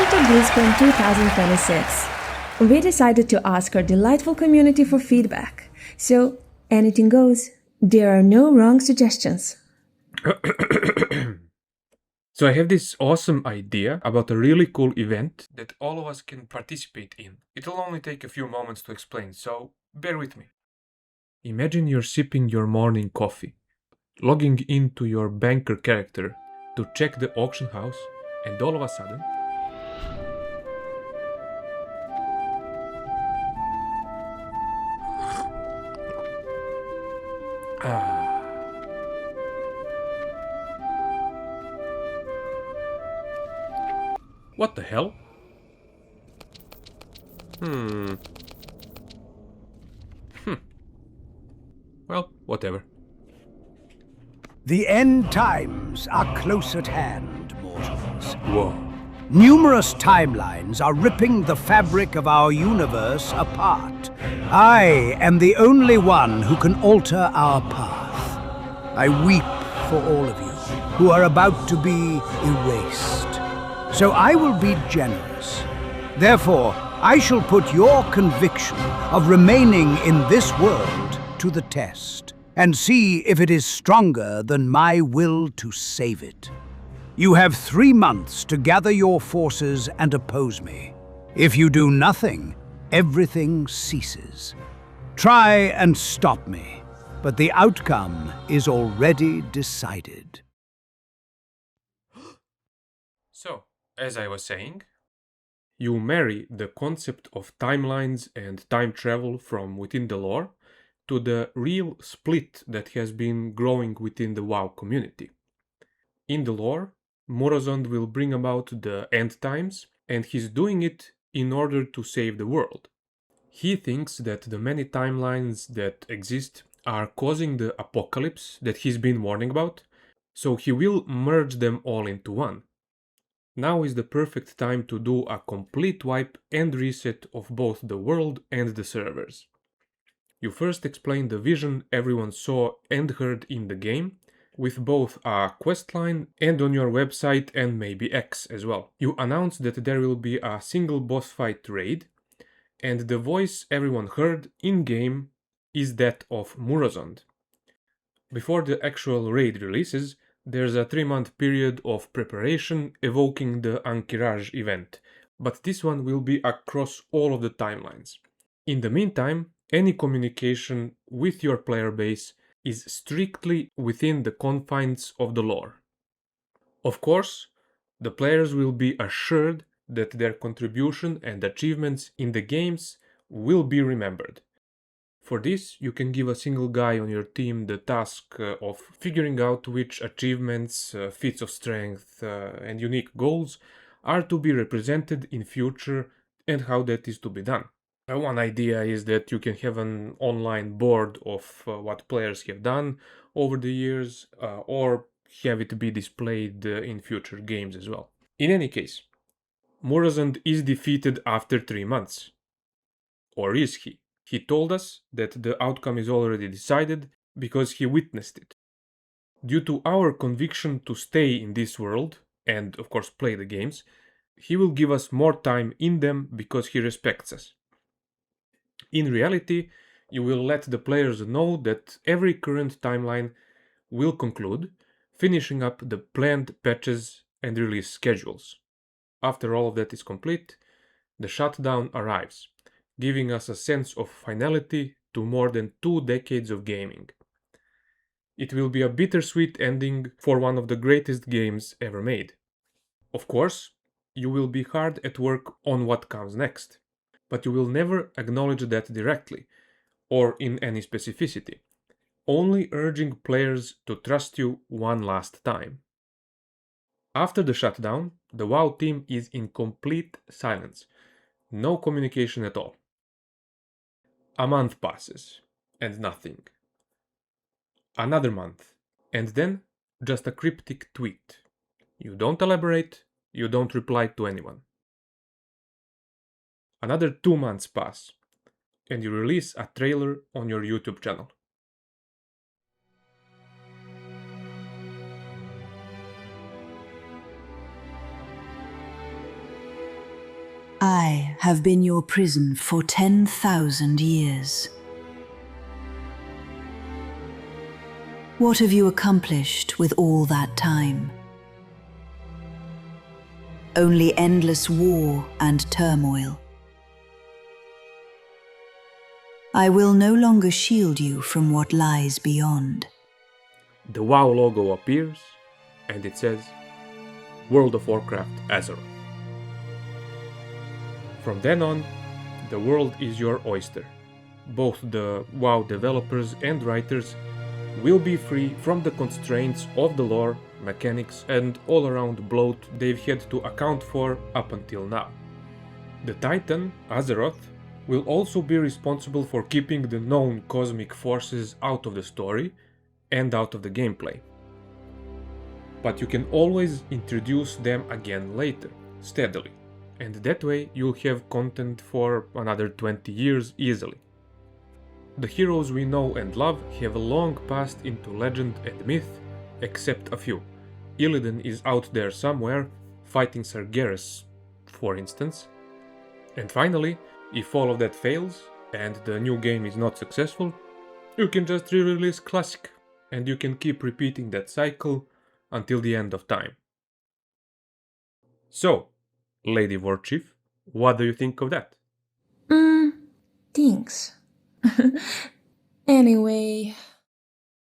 to BlizzCon 2026. We decided to ask our delightful community for feedback. So, anything goes. There are no wrong suggestions. So I have this awesome idea about a really cool event that all of us can participate in. It'll only take a few moments to explain, so bear with me. Imagine you're sipping your morning coffee, logging into your banker character to check the auction house, and all of a sudden, ah, what the hell? Hmm. Well, whatever. The end times are close at hand, mortals. Whoa. Numerous timelines are ripping the fabric of our universe apart. I am the only one who can alter our path. I weep for all of you who are about to be erased. So I will be generous. Therefore, I shall put your conviction of remaining in this world to the test and see if it is stronger than my will to save it. You have 3 months to gather your forces and oppose me. If you do nothing, everything ceases. Try and stop me, but the outcome is already decided. So, as I was saying, you marry the concept of timelines and time travel from within the lore to the real split that has been growing within the WoW community. In the lore, Morozond will bring about the end times, and he's doing it in order to save the world. He thinks that the many timelines that exist are causing the apocalypse that he's been warning about, so he will merge them all into one. Now is the perfect time to do a complete wipe and reset of both the world and the servers. You first explain the vision everyone saw and heard in the game, with both a questline and on your website and maybe X as well. You announce that there will be a single boss fight raid, and the voice everyone heard in-game is that of Murozond. Before the actual raid releases, there's a 3-month period of preparation evoking the Ankiraj event, but this one will be across all of the timelines. In the meantime, any communication with your player base is strictly within the confines of the lore. Of course, the players will be assured that their contribution and achievements in the games will be remembered. For this, you can give a single guy on your team the task of figuring out which achievements, feats of strength, and unique goals are to be represented in future and how that is to be done. One idea is that you can have an online board of what players have done over the years, or have it be displayed in future games as well. In any case, Morozond is defeated after 3 months. Or is he? He told us that the outcome is already decided because he witnessed it. Due to our conviction to stay in this world, and of course play the games, he will give us more time in them because he respects us. In reality, you will let the players know that every current timeline will conclude, finishing up the planned patches and release schedules. After all of that is complete, the shutdown arrives, giving us a sense of finality to more than 2 decades of gaming. It will be a bittersweet ending for one of the greatest games ever made. Of course, you will be hard at work on what comes next, but you will never acknowledge that directly, or in any specificity, only urging players to trust you one last time. After the shutdown, the WoW team is in complete silence, no communication at all. A month passes, and nothing. Another month, and then just a cryptic tweet. You don't elaborate, you don't reply to anyone. Another 2 months pass, and you release a trailer on your YouTube channel. I have been your prison for 10,000 years. What have you accomplished with all that time? Only endless war and turmoil. I will no longer shield you from what lies beyond. The WoW logo appears, and it says World of Warcraft Azeroth. From then on, the world is your oyster. Both the WoW developers and writers will be free from the constraints of the lore, mechanics, and all-around bloat they've had to account for up until now. The Titan, Azeroth, will also be responsible for keeping the known cosmic forces out of the story and out of the gameplay. But you can always introduce them again later, steadily, and that way you'll have content for another 20 years easily. The heroes we know and love have long passed into legend and myth, except a few. Illidan is out there somewhere, fighting Sargeras, for instance. And finally, if all of that fails, and the new game is not successful, you can just re-release Classic, and you can keep repeating that cycle until the end of time. So, Lady Warchief, what do you think of that? Thanks. Anyway,